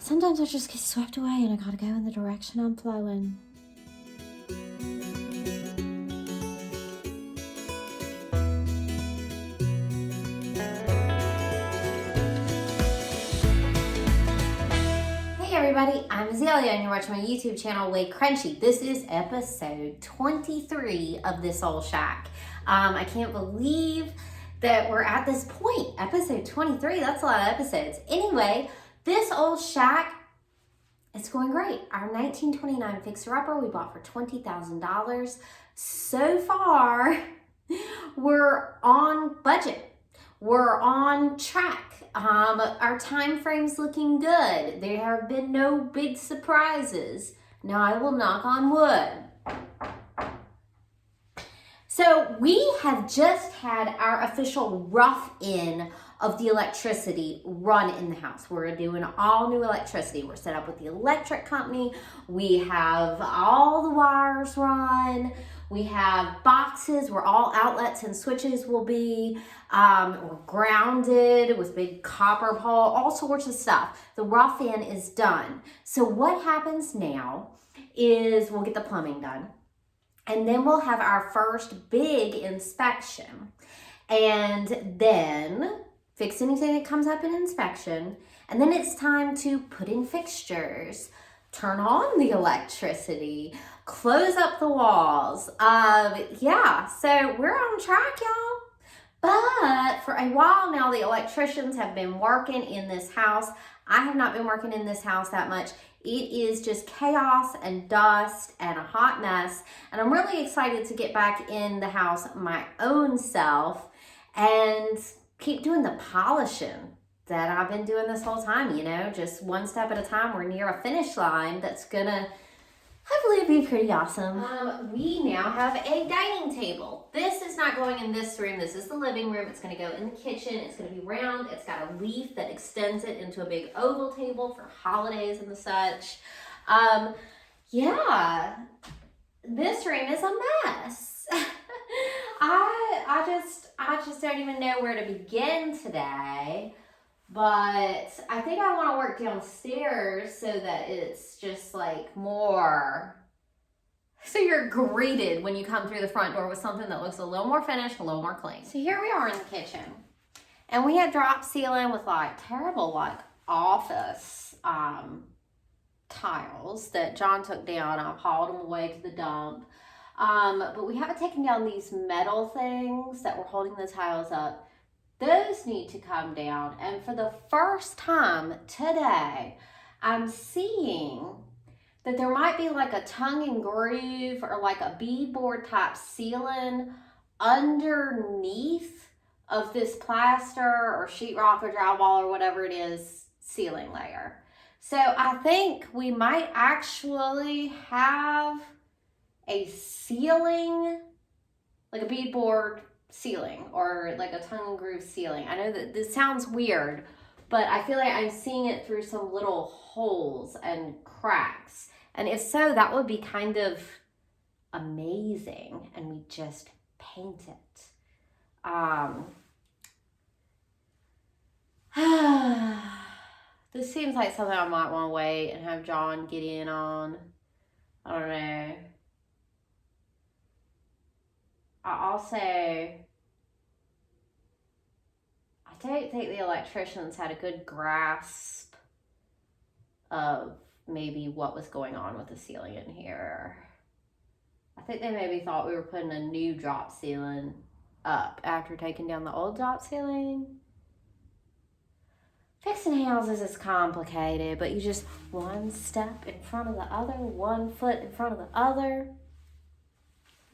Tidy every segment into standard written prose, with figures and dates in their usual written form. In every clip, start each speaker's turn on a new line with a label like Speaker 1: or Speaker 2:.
Speaker 1: Sometimes I just get swept away and I gotta go in the direction I'm flowing. Hey everybody, I'm Azalea and you're watching my YouTube channel, Way Crunchy. This is episode 23 of This Old Shack. I can't believe that we're at this point. Episode 23, that's a lot of episodes. Anyway, This Old Shack, it's going great. Our 1929 fixer-upper we bought for $20,000. So far, we're on budget. We're on track. Our time frame's looking good. There have been no big surprises. Now I will knock on wood. So we have just had our official rough-in of the electricity run in the house. We're doing all new electricity. We're set up with the electric company. We have all the wires run. We have boxes where all outlets and switches will be. We're grounded with big copper pole, all sorts of stuff. The rough-in is done. So what happens now is we'll get the plumbing done. And then we'll have our first big inspection. And then fix anything that comes up in inspection. And then it's time to put in fixtures, turn on the electricity, close up the walls. Yeah, so we're on track, y'all. But for a while now, the electricians have been working in this house. I have not been working in this house that much. It is just chaos and dust and a hot mess. And I'm really excited to get back in the house my own self and keep doing the polishing that I've been doing this whole time, you know, just one step at a time. We're near a finish line that's gonna hopefully be pretty awesome. We now have a dining table. This is not going in this room. This is the living room. It's gonna go in the kitchen. It's gonna be round. It's got a leaf that extends it into a big oval table for holidays and the such. Yeah, this room is a mess. I just don't even know where to begin today. But I think I want to work downstairs so that it's just like more. So you're greeted when you come through the front door with something that looks a little more finished, a little more clean. So here we are in the kitchen. And we had drop ceiling with like terrible like office tiles that John took down. I hauled them away to the dump. But we haven't taken down these metal things that were holding the tiles up. Those need to come down. And for the first time today, I'm seeing that there might be like a tongue and groove or like a beadboard type ceiling underneath of this plaster or sheetrock or drywall or whatever it is ceiling layer. So I think we might actually have a ceiling, like a beadboard ceiling or like a tongue and groove ceiling. I know that this sounds weird, but I feel like I'm seeing it through some little holes and cracks. And if so, that would be kind of amazing. And we just paint it. This seems like something I might want to wait and have John get in on. I don't know. I don't think the electricians had a good grasp of maybe what was going on with the ceiling in here. I think they maybe thought we were putting a new drop ceiling up after taking down the old drop ceiling. Fixing houses is complicated, but you just one step in front of the other, 1 foot in front of the other.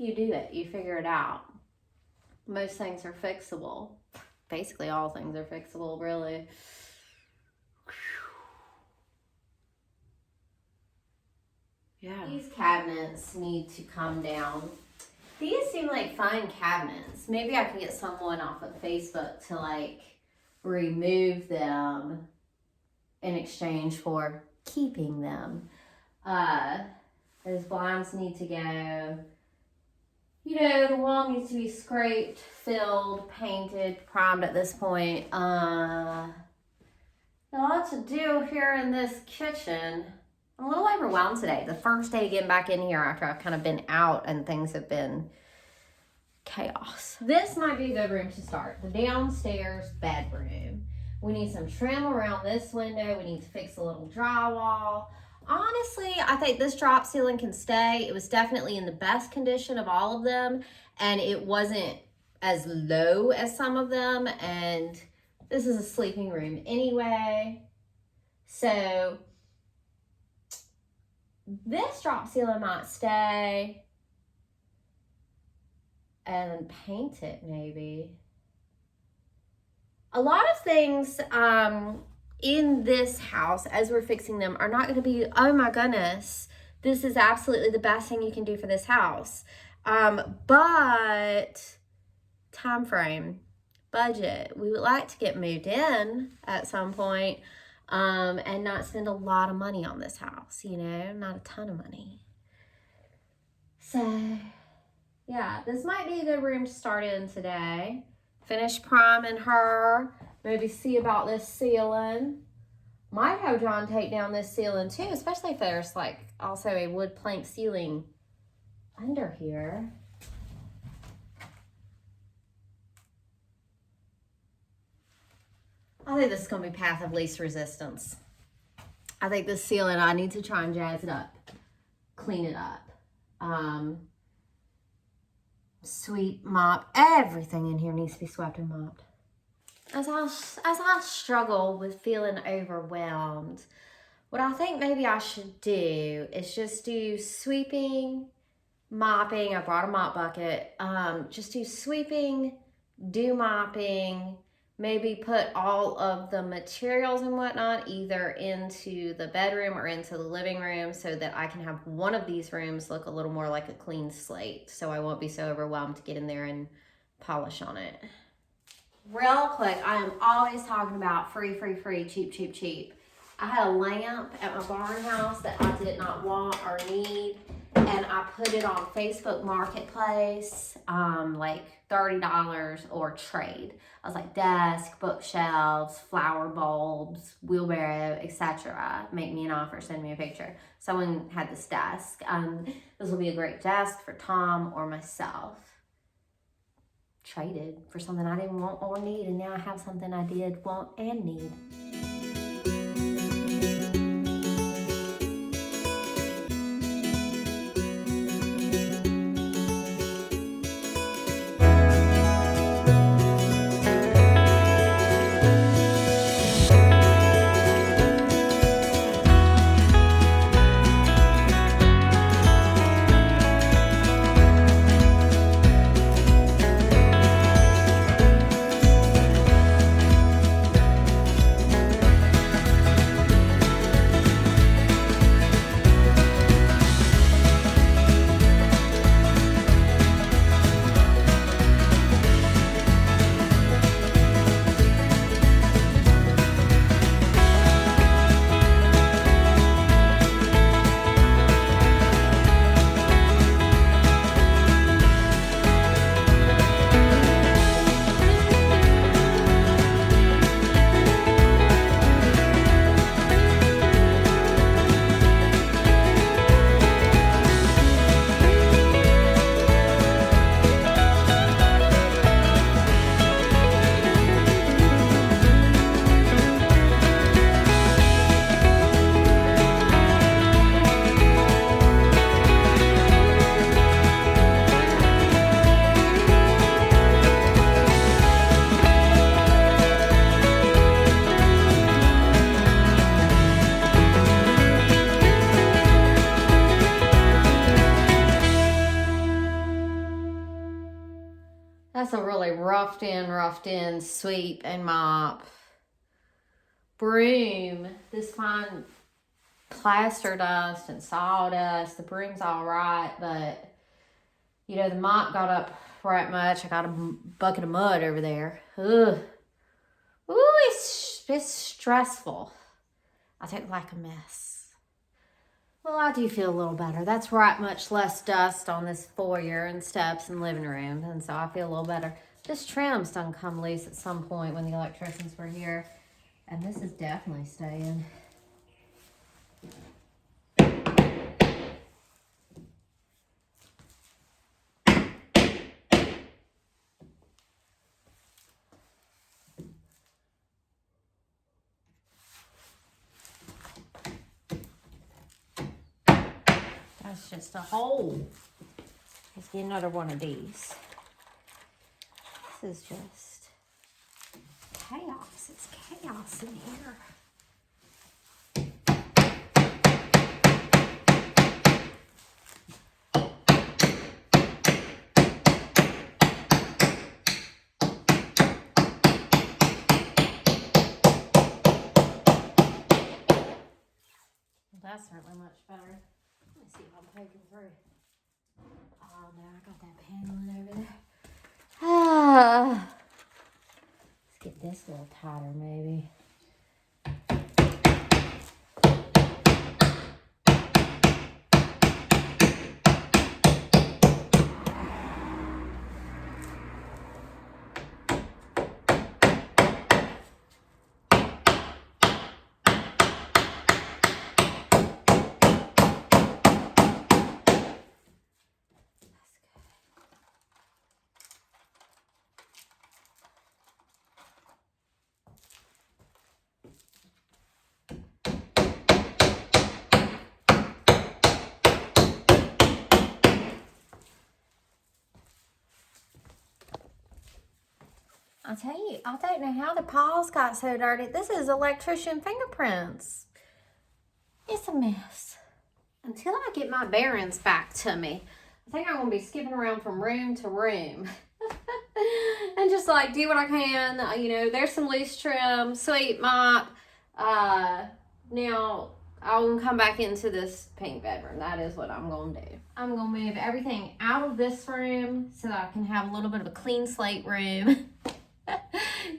Speaker 1: You do it. You figure it out. Most things are fixable. Basically, all things are fixable, really. Yeah. These cabinets need to come down. These seem like fine cabinets. Maybe I can get someone off of Facebook to like remove them in exchange for keeping them. Those blinds need to go. You know, the wall needs to be scraped, filled, painted, primed at this point. A lot to do here in this kitchen. I'm a little overwhelmed today. The first day getting back in here after I've kind of been out and things have been chaos. This might be a good room to start. The downstairs bedroom. We need some trim around this window. We need to fix a little drywall. Honestly, I think this drop ceiling can stay. It was definitely in the best condition of all of them, and it wasn't as low as some of them, and this is a sleeping room anyway. So this drop ceiling might stay, and then paint it maybe. A lot of things in this house as we're fixing them are not going to be, oh my goodness, this is absolutely the best thing you can do for this house. But time frame, budget, we would like to get moved in at some point, and not spend a lot of money on this house, you know, not a ton of money. So yeah, this might be a good room to start in today. Finish priming her. Maybe see about this ceiling. Might have John take down this ceiling too, especially if there's like also a wood plank ceiling under here. I think this is going to be path of least resistance. I think this ceiling, I need to try and jazz it up, clean it up. Sweep, mop, everything in here needs to be swept and mopped. As I struggle with feeling overwhelmed, what I think maybe I should do is just do sweeping, mopping. I brought a mop bucket. Just do sweeping, do mopping, maybe put all of the materials and whatnot either into the bedroom or into the living room so that I can have one of these rooms look a little more like a clean slate, so I won't be so overwhelmed to get in there and polish on it. Real quick, I am always talking about free, cheap. I had a lamp at my barn house that I did not want or need, and I put it on Facebook Marketplace, like $30 or trade. I was like, desk, bookshelves, flower bulbs, wheelbarrow, etc. Make me an offer, send me a picture. Someone had this desk. This will be a great desk for Tom or myself. Traded for something I didn't want or need, and now I have something I did want and need. That's a really roughed in sweep and mop. Broom, this fine plaster dust and sawdust. The broom's all right, but you know, the mop got up right much. I got a bucket of mud over there. Ugh. Ooh, it's stressful. I take like a mess. Well, I do feel a little better. That's right much less dust on this foyer and steps and living room, and so I feel a little better. This trim's done come loose at some point when the electricians were here. And this is definitely staying. That's just a hole. Let's get another one of these. This is just chaos. It's chaos in here. That's certainly much better. Let me see if I'm poking through. Oh no, I got that paneling over there. Let's get this a little tighter maybe. I tell you, I don't know how the paws got so dirty. This is electrician fingerprints. It's a mess. Until I get my bearings back to me, I think I'm going to be skipping around from room to room. And just like do what I can. You know, there's some loose trim, sweep mop. Now, I'll come back into this pink bedroom. That is what I'm going to do. I'm going to move everything out of this room so that I can have a little bit of a clean slate room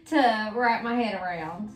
Speaker 1: to wrap my head around.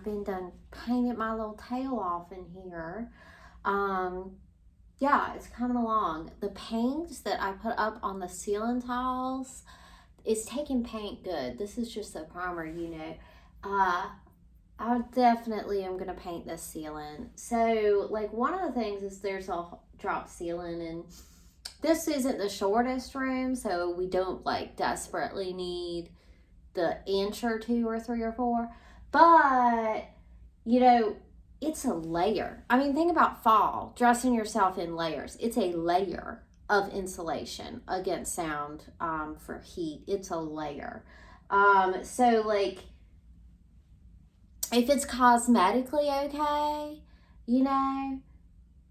Speaker 1: been done painted my little tail off in here. Yeah, it's coming along. The paint that I put up on the ceiling tiles is taking paint good. This is just a primer, you know. I definitely am going to paint this ceiling. So, like, one of the things is there's a drop ceiling, and this isn't the shortest room, so we don't, like, desperately need the inch or 2 or 3 or 4. But, you know, it's a layer. I mean, think about fall, dressing yourself in layers. It's a layer of insulation against sound for heat. It's a layer. So, like, if it's cosmetically okay, you know,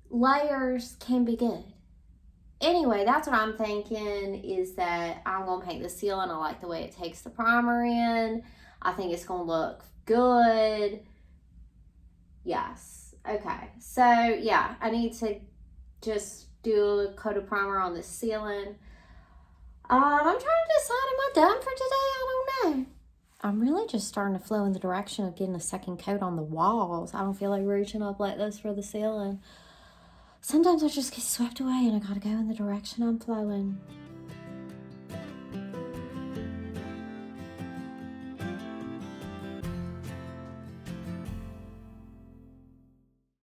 Speaker 1: layers can be good. Anyway, that's what I'm thinking, is that I'm going to paint the ceiling. I like the way it takes the primer in. I think it's going to look good. Yes. Okay. So, yeah, I need to just do a coat of primer on the ceiling. I'm trying to decide, am I done for today? I don't know. I'm really just starting to flow in the direction of getting a second coat on the walls. I don't feel like reaching up like this for the ceiling. Sometimes I just get swept away and I gotta go in the direction I'm flowing.